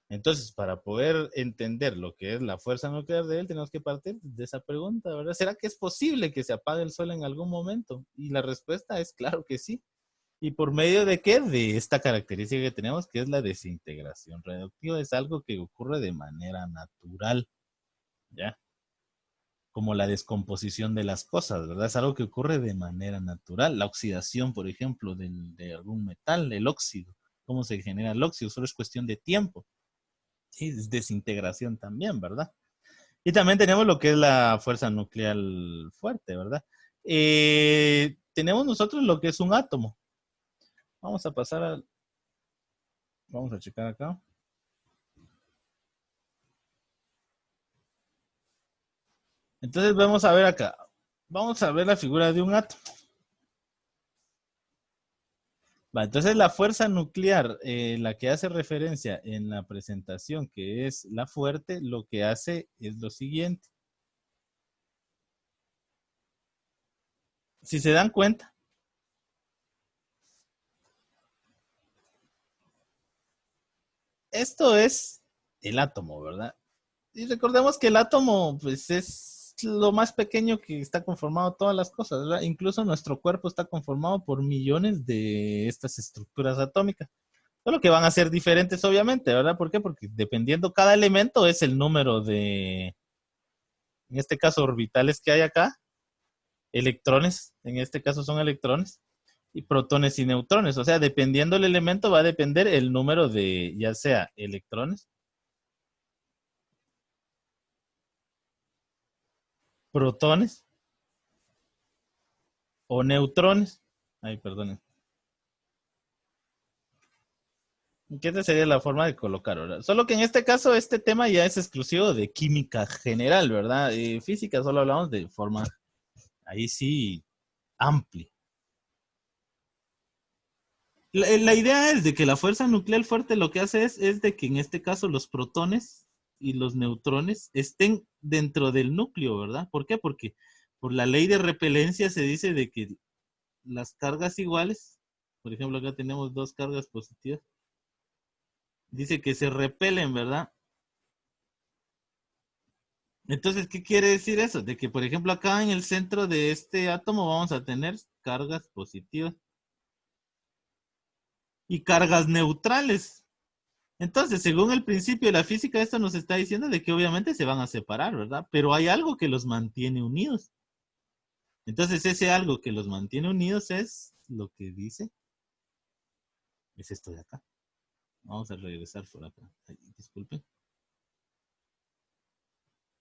Entonces, para poder entender lo que es la fuerza nuclear de él, tenemos que partir de esa pregunta, ¿verdad? ¿Será que es posible que se apague el Sol en algún momento? Y la respuesta es claro que sí. ¿Y por medio de qué? De esta característica que tenemos, que es la desintegración radioactiva. Es algo que ocurre de manera natural, ¿ya? Como la descomposición de las cosas, ¿verdad? Es algo que ocurre de manera natural. La oxidación, por ejemplo, de algún metal, el óxido. ¿Cómo se genera el óxido? Solo es cuestión de tiempo. Sí, es desintegración también, ¿verdad? Y también tenemos lo que es la fuerza nuclear fuerte, ¿verdad? Tenemos nosotros lo que es un átomo. Vamos a pasar a... Vamos a checar acá. Entonces vamos a ver acá. Vamos a ver la figura de un átomo. Va, entonces la fuerza nuclear, la que hace referencia en la presentación, que es la fuerte, lo que hace es lo siguiente. Si se dan cuenta, esto es el átomo, ¿verdad? Y recordemos que el átomo, pues, es lo más pequeño que está conformado todas las cosas, ¿verdad? Incluso nuestro cuerpo está conformado por millones de estas estructuras atómicas. Solo que van a ser diferentes, obviamente, ¿verdad? ¿Por qué? Porque dependiendo cada elemento es el número de, en este caso, orbitales que hay acá, electrones, en este caso son electrones, y protones y neutrones. O sea, dependiendo el elemento va a depender el número de, ya sea electrones, protones o neutrones. Ay, perdón. Que esta sería la forma de colocar, ¿verdad? Solo que en este caso, este tema ya es exclusivo de química general, ¿verdad? Física solo hablamos de forma, ahí sí, amplia. La idea es de que la fuerza nuclear fuerte lo que hace es de que en este caso los protones y los neutrones estén dentro del núcleo, ¿verdad? ¿Por qué? Porque por la ley de repelencia se dice de que las cargas iguales, por ejemplo acá tenemos dos cargas positivas, dice que se repelen, ¿verdad? Entonces, ¿qué quiere decir eso? De que, por ejemplo, acá en el centro de este átomo vamos a tener cargas positivas y cargas neutrales. Entonces, según el principio de la física, esto nos está diciendo de que obviamente se van a separar, ¿verdad? Pero hay algo que los mantiene unidos. Entonces, ese algo que los mantiene unidos es lo que dice, es esto de acá. Vamos a regresar por acá. Ay, disculpen.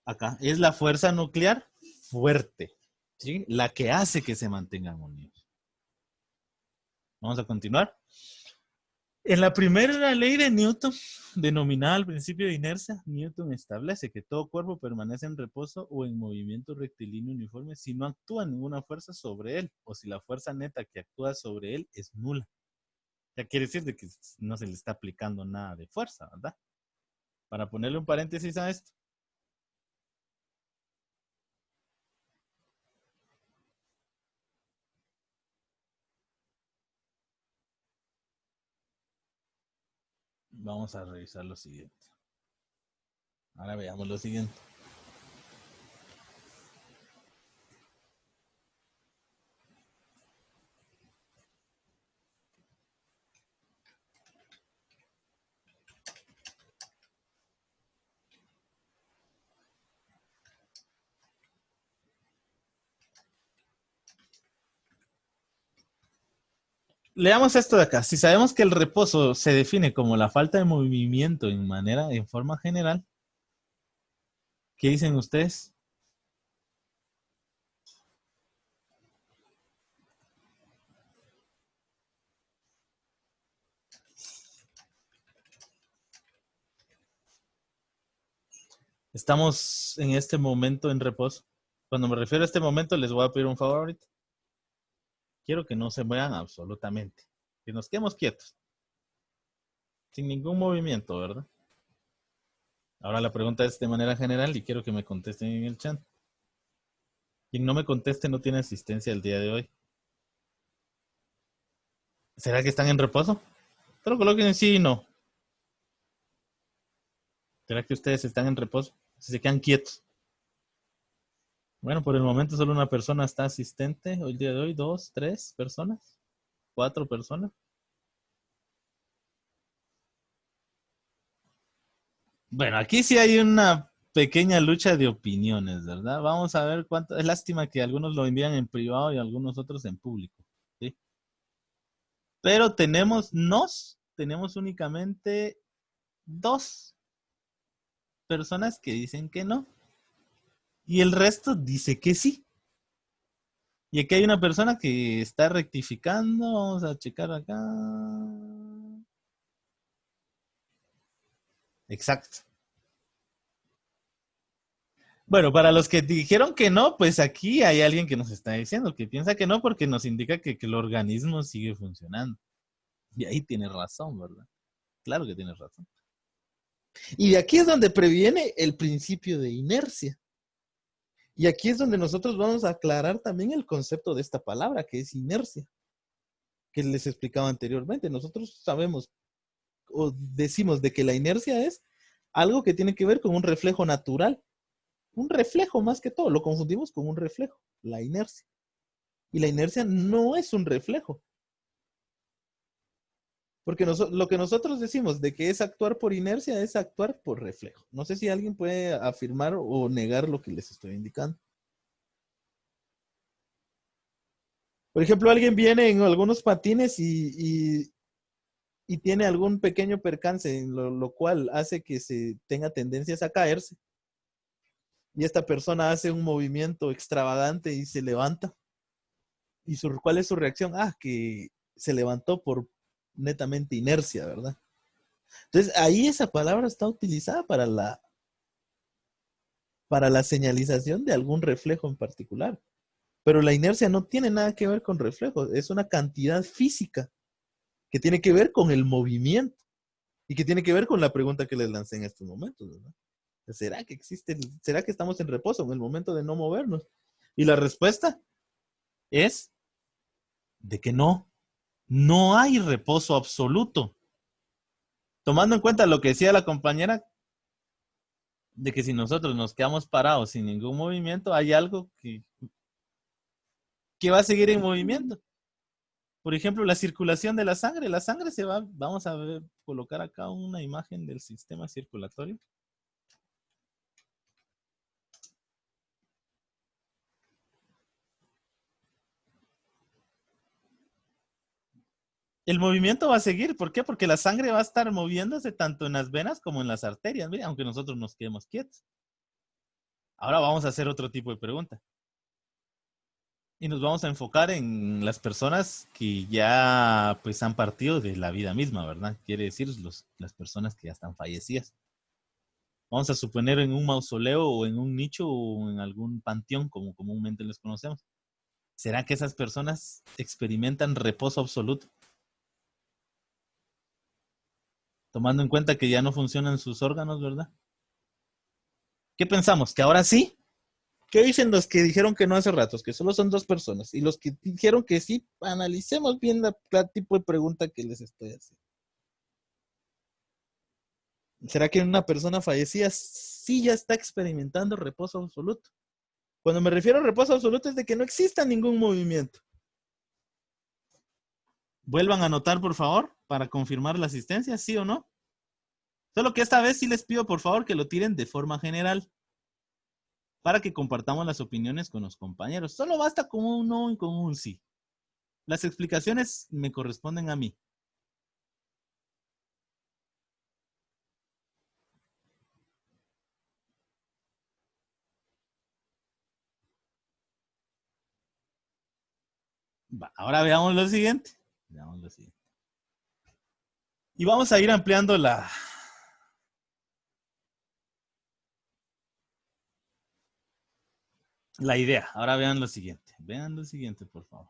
Acá es la fuerza nuclear fuerte, ¿sí? La que hace que se mantengan unidos. Vamos a continuar. En la primera ley de Newton, denominada el principio de inercia, Newton establece que todo cuerpo permanece en reposo o en movimiento rectilíneo uniforme si no actúa ninguna fuerza sobre él o si la fuerza neta que actúa sobre él es nula. Ya quiere decir de que no se le está aplicando nada de fuerza, ¿verdad? Para ponerle un paréntesis a esto, vamos a revisar lo siguiente. Ahora veamos lo siguiente. Leamos esto de acá. Si sabemos que el reposo se define como la falta de movimiento en forma general, ¿qué dicen ustedes? Estamos en este momento en reposo. Cuando me refiero a este momento, les voy a pedir un favor ahorita. Quiero que no se muevan absolutamente. Que nos quedemos quietos. Sin ningún movimiento, ¿verdad? Ahora la pregunta es de manera general y quiero que me contesten en el chat. Quien no me conteste no tiene asistencia el día de hoy. ¿Será que están en reposo? Pero coloquen sí y no. ¿Será que ustedes están en reposo? Si se quedan quietos. Bueno, por el momento solo una persona está asistente. Hoy día de hoy, dos, tres personas, cuatro personas. Bueno, aquí sí hay una pequeña lucha de opiniones, ¿verdad? Vamos a ver cuánto. Es lástima que algunos lo envían en privado y algunos otros en público, ¿sí? Pero tenemos únicamente dos personas que dicen que no y el resto dice que sí. Y aquí hay una persona que está rectificando. Vamos a checar acá. Exacto. Bueno, para los que dijeron que no, pues aquí hay alguien que nos está diciendo que piensa que no porque nos indica que el organismo sigue funcionando. Y ahí tiene razón, ¿verdad? Claro que tiene razón. Y de aquí es donde previene el principio de inercia. Y aquí es donde nosotros vamos a aclarar también el concepto de esta palabra, que es inercia, que les explicaba anteriormente. Nosotros sabemos o decimos de que la inercia es algo que tiene que ver con un reflejo natural. Un reflejo más que todo. Lo confundimos con un reflejo, la inercia. Y la inercia no es un reflejo. Porque lo que nosotros decimos de que es actuar por inercia es actuar por reflejo. No sé si alguien puede afirmar o negar lo que les estoy indicando. Por ejemplo, alguien viene en algunos patines y tiene algún pequeño percance, lo cual hace que se tenga tendencias a caerse. Y esta persona hace un movimiento extravagante y se levanta. ¿Y cuál es su reacción? Ah, que se levantó por netamente inercia, ¿verdad? Entonces, ahí esa palabra está utilizada para la señalización de algún reflejo en particular. Pero la inercia no tiene nada que ver con reflejos, es una cantidad física que tiene que ver con el movimiento y que tiene que ver con la pregunta que les lancé en estos momentos, ¿verdad? ¿Será que existe, será que estamos en reposo en el momento de no movernos? Y la respuesta es de que no, no hay reposo absoluto. Tomando en cuenta lo que decía la compañera, de que si nosotros nos quedamos parados sin ningún movimiento, hay algo que va a seguir en movimiento. Por ejemplo, la circulación de la sangre. La sangre se va, vamos a ver, colocar acá una imagen del sistema circulatorio. El movimiento va a seguir. ¿Por qué? Porque la sangre va a estar moviéndose tanto en las venas como en las arterias, mira, aunque nosotros nos quedemos quietos. Ahora vamos a hacer otro tipo de pregunta. Y nos vamos a enfocar en las personas que ya pues han partido de la vida misma, ¿verdad? Quiere decir las personas que ya están fallecidas. Vamos a suponer en un mausoleo o en un nicho o en algún panteón, como comúnmente les conocemos. ¿Será que esas personas experimentan reposo absoluto? Tomando en cuenta que ya no funcionan sus órganos, ¿verdad? ¿Qué pensamos? ¿Que ahora sí? ¿Qué dicen los que dijeron que no hace ratos? Que solo son dos personas. Y los que dijeron que sí, analicemos bien la tipo de pregunta que les estoy haciendo. ¿Será que una persona fallecida sí ya está experimentando reposo absoluto? Cuando me refiero a reposo absoluto es de que no exista ningún movimiento. Vuelvan a anotar, por favor, para confirmar la asistencia, ¿sí o no? Solo que esta vez sí les pido, por favor, que lo tiren de forma general para que compartamos las opiniones con los compañeros. Solo basta con un no y con un sí. Las explicaciones me corresponden a mí. Va, ahora veamos lo siguiente. Veamos lo siguiente. Y vamos a ir ampliando la idea. Ahora vean lo siguiente. Vean lo siguiente, por favor.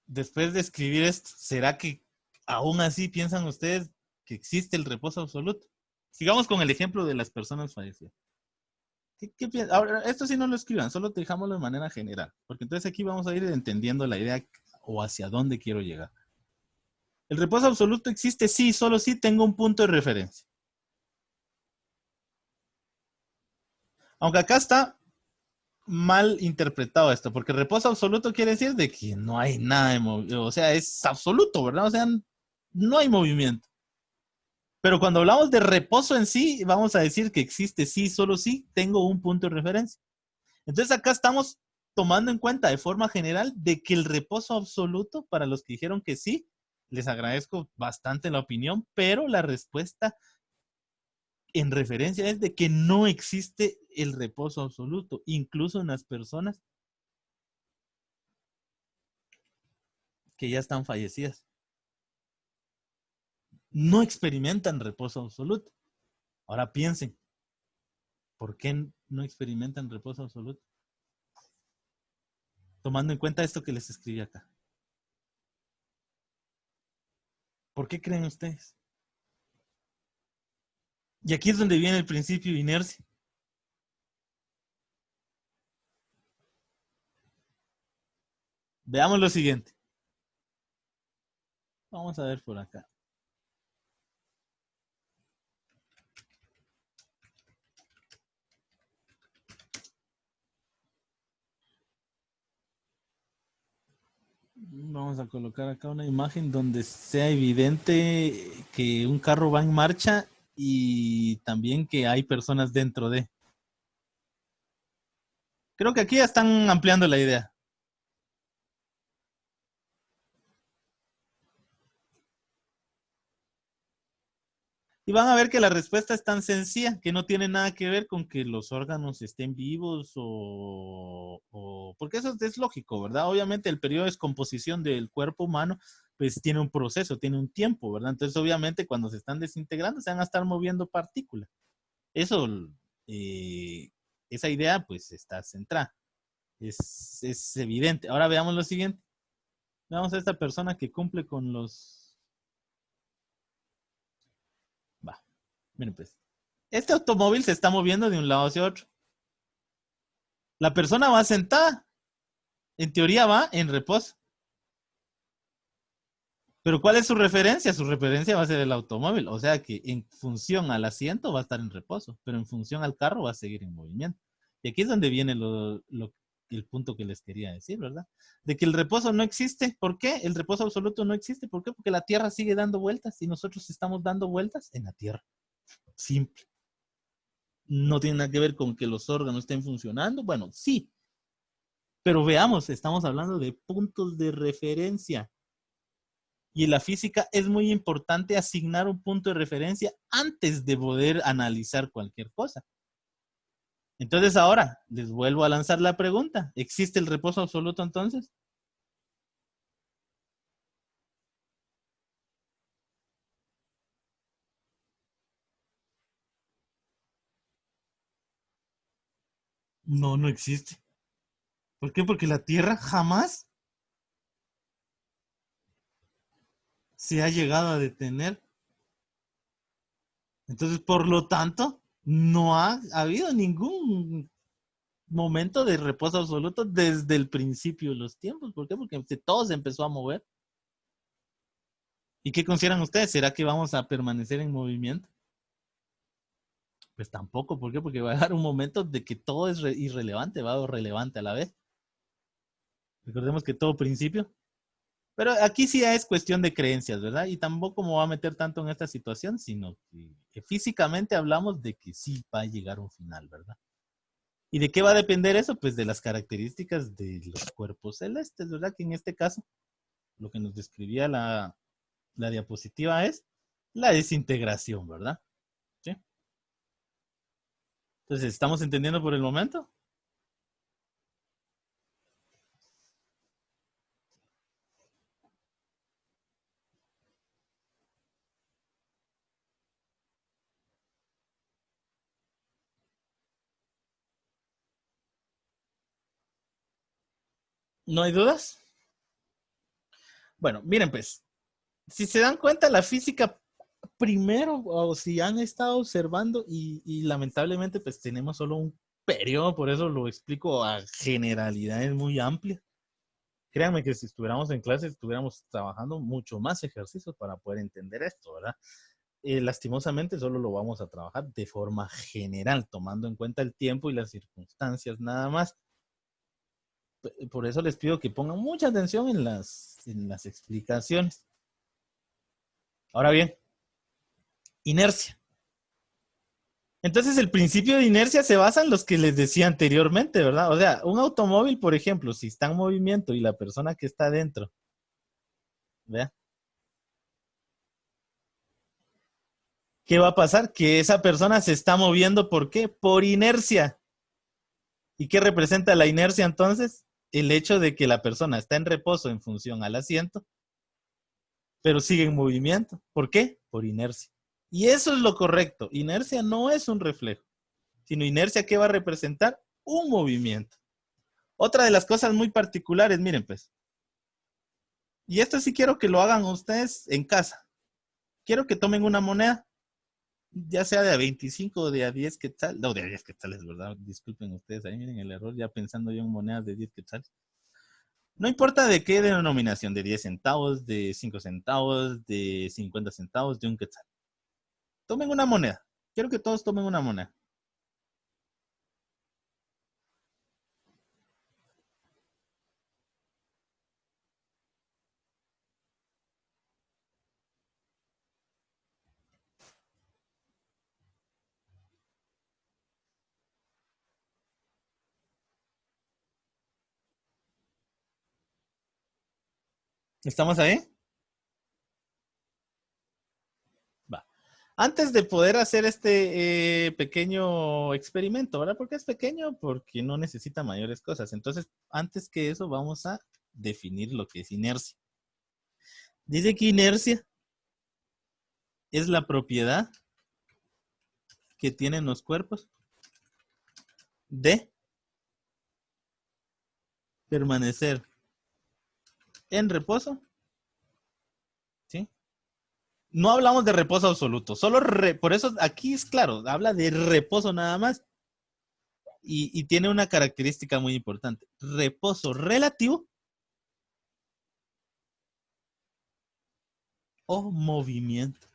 Después de escribir esto, ¿será que aún así piensan ustedes que existe el reposo absoluto. Sigamos con el ejemplo de las personas fallecidas. ¿Qué piensas? Ahora, esto sí no lo escriban, solo dejámoslo de manera general, porque entonces aquí vamos a ir entendiendo la idea o hacia dónde quiero llegar. El reposo absoluto existe sí, solo si tengo un punto de referencia. Aunque acá está mal interpretado esto, porque reposo absoluto quiere decir de que no hay nada de movimiento, o sea, es absoluto, ¿verdad? O sea, no hay movimiento. Pero cuando hablamos de reposo en sí, vamos a decir que existe sí, solo sí, tengo un punto de referencia. Entonces acá estamos tomando en cuenta de forma general de que el reposo absoluto, para los que dijeron que sí, les agradezco bastante la opinión, pero la respuesta en referencia es de que no existe el reposo absoluto, incluso en las personas que ya están fallecidas. No experimentan reposo absoluto. Ahora piensen, ¿por qué no experimentan reposo absoluto? Tomando en cuenta esto que les escribí acá. ¿Por qué creen ustedes? Y aquí es donde viene el principio de inercia. Veamos lo siguiente. Vamos a ver por acá. Vamos a colocar acá una imagen donde sea evidente que un carro va en marcha y también que hay personas dentro de. Creo que aquí ya están ampliando la idea. Y van a ver que la respuesta es tan sencilla que no tiene nada que ver con que los órganos estén vivos porque eso es lógico, ¿verdad? Obviamente el periodo de descomposición del cuerpo humano pues tiene un proceso, tiene un tiempo, ¿verdad? Entonces obviamente cuando se están desintegrando se van a estar moviendo partículas. Eso, eh, esa idea pues está centrada. Es evidente. Ahora veamos lo siguiente. Veamos a esta persona que cumple con los... Va, miren pues. Este automóvil se está moviendo de un lado hacia otro. La persona va sentada. En teoría va en reposo. Pero ¿cuál es su referencia? Su referencia va a ser el automóvil. O sea que en función al asiento va a estar en reposo, pero en función al carro va a seguir en movimiento. Y aquí es donde viene el punto que les quería decir, ¿verdad? De que el reposo no existe. ¿Por qué? El reposo absoluto no existe. ¿Por qué? Porque la Tierra sigue dando vueltas y nosotros estamos dando vueltas en la Tierra. Simple. No tiene nada que ver con que los órganos estén funcionando. Bueno, sí. Pero veamos, estamos hablando de puntos de referencia. Y en la física es muy importante asignar un punto de referencia antes de poder analizar cualquier cosa. Entonces ahora les vuelvo a lanzar la pregunta. ¿Existe el reposo absoluto entonces? No, no existe. ¿Por qué? Porque la Tierra jamás se ha llegado a detener. Entonces, por lo tanto, no ha habido ningún momento de reposo absoluto desde el principio de los tiempos. ¿Por qué? Porque todo se empezó a mover. ¿Y qué consideran ustedes? ¿Será que vamos a permanecer en movimiento? Pues tampoco, ¿por qué? Porque va a llegar un momento de que todo es irrelevante, va a relevante a la vez. Recordemos que todo principio. Pero aquí sí es cuestión de creencias, ¿verdad? Y tampoco me voy a meter tanto en esta situación, sino que físicamente hablamos de que sí va a llegar un final, ¿verdad? ¿Y de qué va a depender eso? Pues de las características de los cuerpos celestes, ¿verdad? Que en este caso, lo que nos describía la diapositiva es la desintegración, ¿verdad? ¿Sí? Entonces, ¿estamos entendiendo por el momento? ¿No hay dudas? Bueno, miren pues, si se dan cuenta, la física primero, o si han estado observando, y lamentablemente pues tenemos solo un periodo, por eso lo explico a generalidades muy amplias. Créanme que si estuviéramos en clase, estuviéramos trabajando mucho más ejercicios para poder entender esto, ¿verdad? Lastimosamente solo lo vamos a trabajar de forma general, tomando en cuenta el tiempo y las circunstancias nada más. Por eso les pido que pongan mucha atención en las explicaciones. Ahora bien, inercia. Entonces el principio de inercia se basa en los que les decía anteriormente, ¿verdad? O sea, un automóvil, por ejemplo, si está en movimiento y la persona que está dentro, ¿vea? ¿Qué va a pasar? Que esa persona se está moviendo, ¿por qué? Por inercia. ¿Y qué representa la inercia entonces? El hecho de que la persona está en reposo en función al asiento, pero sigue en movimiento. ¿Por qué? Por inercia. Y eso es lo correcto. Inercia no es un reflejo, sino inercia, ¿qué va a representar? Un movimiento. Otra de las cosas muy particulares, miren pues, y esto sí quiero que lo hagan ustedes en casa. Quiero que tomen una moneda, ya sea de a 25 o de a 10 quetzales, no, de a 10 quetzales, ¿verdad? Disculpen ustedes, ahí miren el error, ya pensando yo en monedas de 10 quetzales. No importa de qué denominación, de 10 centavos, de 5 centavos, de 50 centavos, de un quetzal. Tomen una moneda. Quiero que todos tomen una moneda. ¿Estamos ahí? Va. Antes de poder hacer este pequeño experimento, ¿verdad? ¿Por qué es pequeño? Porque no necesita mayores cosas. Entonces, antes que eso, vamos a definir lo que es inercia. Dice que inercia es la propiedad que tienen los cuerpos de permanecer en reposo, ¿sí? No hablamos de reposo absoluto, solo por eso aquí es claro, habla de reposo nada más. Y tiene una característica muy importante. Reposo relativo o movimiento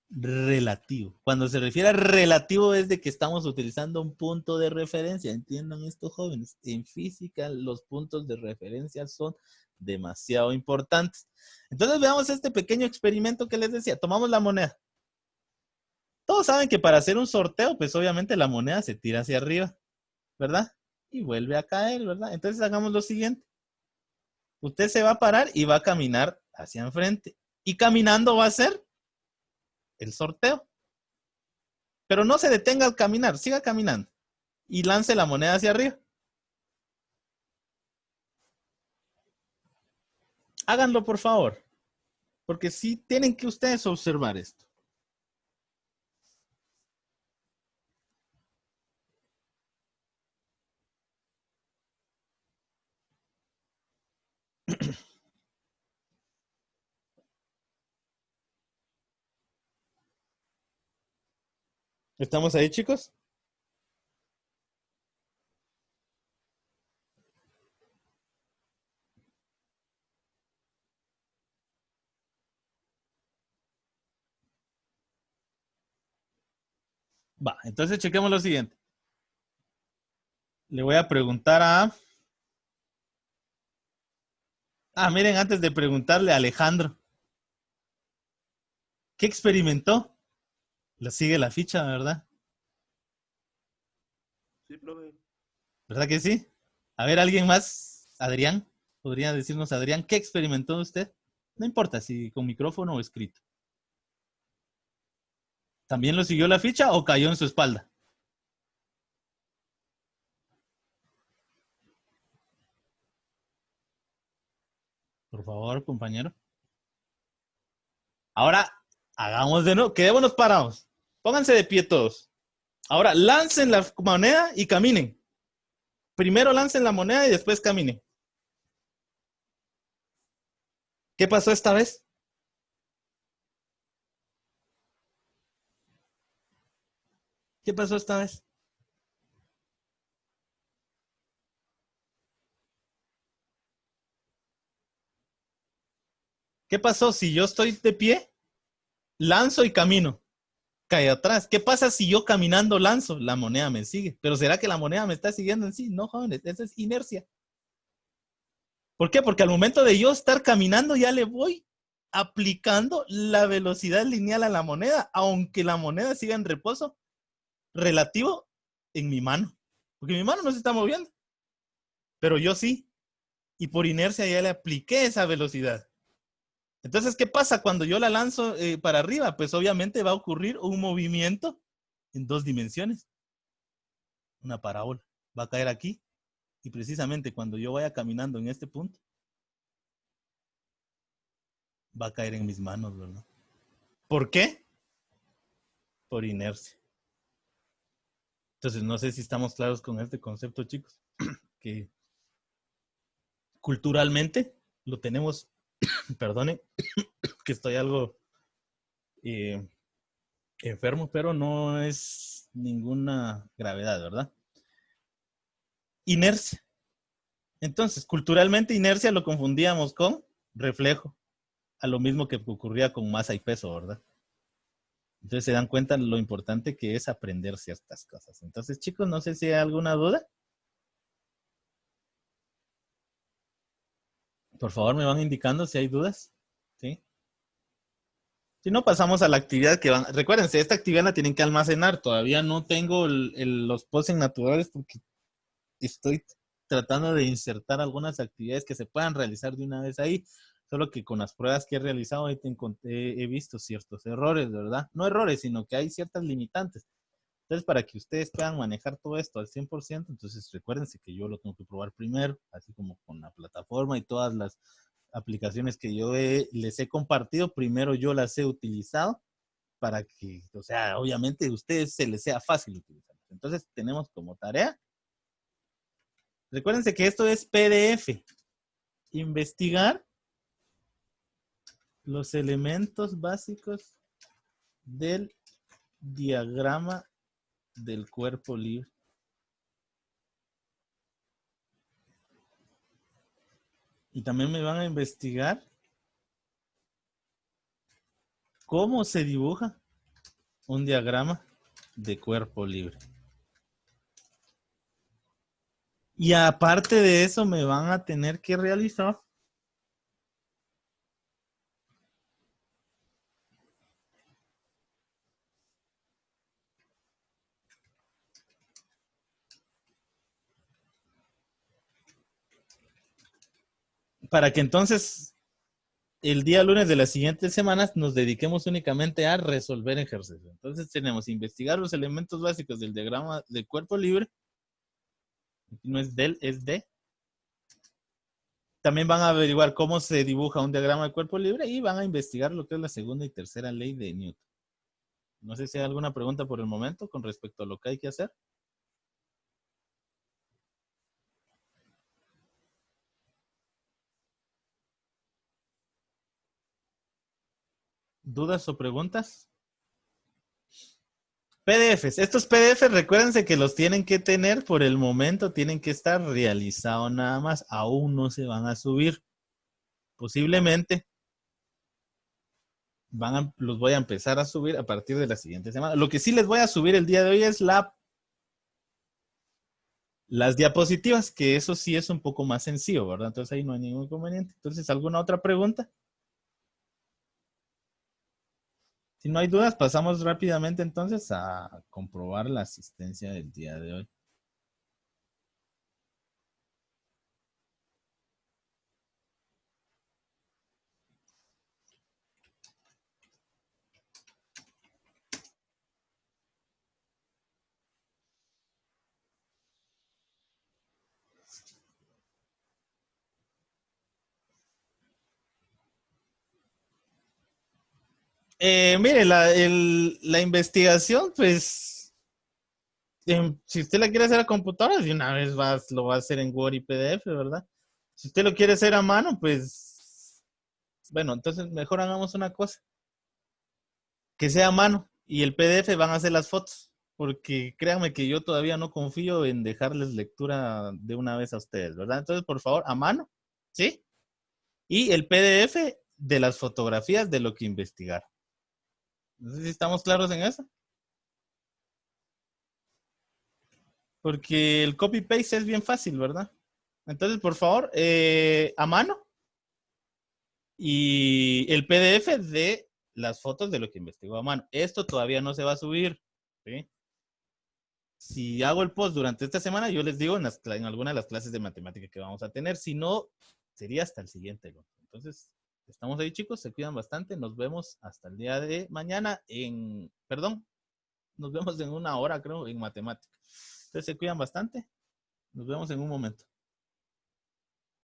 relativo. Cuando se refiere a relativo es de que estamos utilizando un punto de referencia. Entiendan estos jóvenes. En física los puntos de referencia son demasiado importantes. Entonces veamos este pequeño experimento que les decía. Tomamos la moneda. Todos saben que para hacer un sorteo, pues obviamente la moneda se tira hacia arriba, ¿verdad? Y vuelve a caer, ¿verdad? Entonces hagamos lo siguiente. Usted se va a parar y va a caminar hacia enfrente. Y caminando va a ser el sorteo. Pero no se detenga al caminar, siga caminando. Y lance la moneda hacia arriba. Háganlo, por favor. Porque sí tienen que ustedes observar esto. ¿Estamos ahí, chicos? Va, entonces chequemos lo siguiente. Le voy a preguntar a... Ah, miren, antes de preguntarle a Alejandro. ¿Qué experimentó? Lo sigue la ficha, ¿verdad? Sí, profe. ¿Verdad que sí? A ver, ¿alguien más? Adrián, ¿podría decirnos, Adrián, qué experimentó usted? No importa si con micrófono o escrito. ¿También lo siguió la ficha o cayó en su espalda? Por favor, compañero. Ahora, hagamos de nuevo, quedémonos parados. Pónganse de pie todos. Ahora, lancen la moneda y caminen. Primero lancen la moneda y después caminen. ¿Qué pasó esta vez? ¿Qué pasó esta vez? ¿Qué pasó si yo estoy de pie, lanzo y camino? Cae atrás. ¿Qué pasa si yo caminando lanzo? La moneda me sigue. ¿Pero será que la moneda me está siguiendo en sí? No, jóvenes, esa es inercia. ¿Por qué? Porque al momento de yo estar caminando ya le voy aplicando la velocidad lineal a la moneda, aunque la moneda siga en reposo relativo en mi mano. Porque mi mano no se está moviendo, pero yo sí. Y por inercia ya le apliqué esa velocidad. Entonces, ¿qué pasa cuando yo la lanzo para arriba? Pues obviamente va a ocurrir un movimiento en 2 dimensiones. Una parábola. Va a caer aquí. Y precisamente cuando yo vaya caminando en este punto, va a caer en mis manos, ¿verdad? ¿Por qué? Por inercia. Entonces, no sé si estamos claros con este concepto, chicos, que culturalmente lo tenemos, perdone, que estoy algo enfermo, pero no es ninguna gravedad, ¿verdad? Inercia. Entonces, culturalmente inercia lo confundíamos con reflejo, a lo mismo que ocurría con masa y peso, ¿verdad? Entonces se dan cuenta lo importante que es aprender ciertas cosas. Entonces, chicos, no sé si hay alguna duda. Por favor, me van indicando si hay dudas. ¿Sí? Si no, pasamos a la actividad que van. Recuérdense, esta actividad la tienen que almacenar. Todavía no tengo los posts naturales porque estoy tratando de insertar algunas actividades que se puedan realizar de una vez ahí. Solo que con las pruebas que he realizado he visto ciertos errores, ¿verdad? No errores, sino que hay ciertas limitantes. Entonces, para que ustedes puedan manejar todo esto al 100%, entonces recuérdense que yo lo tengo que probar primero, así como con la plataforma y todas las aplicaciones que yo les he compartido, primero yo las he utilizado para que, o sea, obviamente a ustedes se les sea fácil utilizarlas. Entonces, tenemos como tarea, recuérdense que esto es PDF, investigar los elementos básicos del diagrama del cuerpo libre. Y también me van a investigar cómo se dibuja un diagrama de cuerpo libre. Y aparte de eso, me van a tener que realizar para que entonces el día lunes de las siguientes semanas nos dediquemos únicamente a resolver ejercicios. Entonces tenemos investigar los elementos básicos del diagrama de cuerpo libre. No es del, es de. También van a averiguar cómo se dibuja un diagrama de cuerpo libre y van a investigar lo que es la segunda y tercera ley de Newton. No sé si hay alguna pregunta por el momento con respecto a lo que hay que hacer. ¿Dudas o preguntas? PDFs. Estos PDFs, recuérdense que los tienen que tener por el momento, tienen que estar realizados nada más. Aún no se van a subir. Posiblemente los voy a empezar a subir a partir de la siguiente semana. Lo que sí les voy a subir el día de hoy es las diapositivas, que eso sí es un poco más sencillo, ¿verdad? Entonces ahí no hay ningún inconveniente. Entonces, ¿alguna otra pregunta? Si no hay dudas, pasamos rápidamente entonces a comprobar la asistencia del día de hoy. Mire, la investigación, pues, si usted la quiere hacer a computadora, de una vez lo va a hacer en Word y PDF, ¿verdad? Si usted lo quiere hacer a mano, pues, bueno, entonces mejor hagamos una cosa, que sea a mano y el PDF van a hacer las fotos. porque créanme que yo todavía no confío en dejarles lectura de una vez a ustedes, ¿verdad? Entonces, por favor, a mano, ¿sí? Y el PDF de las fotografías de lo que investigar. No sé si estamos claros en eso. Porque el copy-paste es bien fácil, ¿verdad? Entonces, por favor, a mano y el PDF de las fotos de lo que investigó a mano. Esto todavía no se va a subir, ¿sí? Si hago el post durante esta semana, yo les digo en alguna de las clases de matemática que vamos a tener. Si no, sería hasta el siguiente. Entonces, estamos ahí, chicos. Se cuidan bastante. Nos vemos hasta el día de mañana perdón, nos vemos en una hora, creo, en matemática. Entonces, se cuidan bastante. Nos vemos en un momento.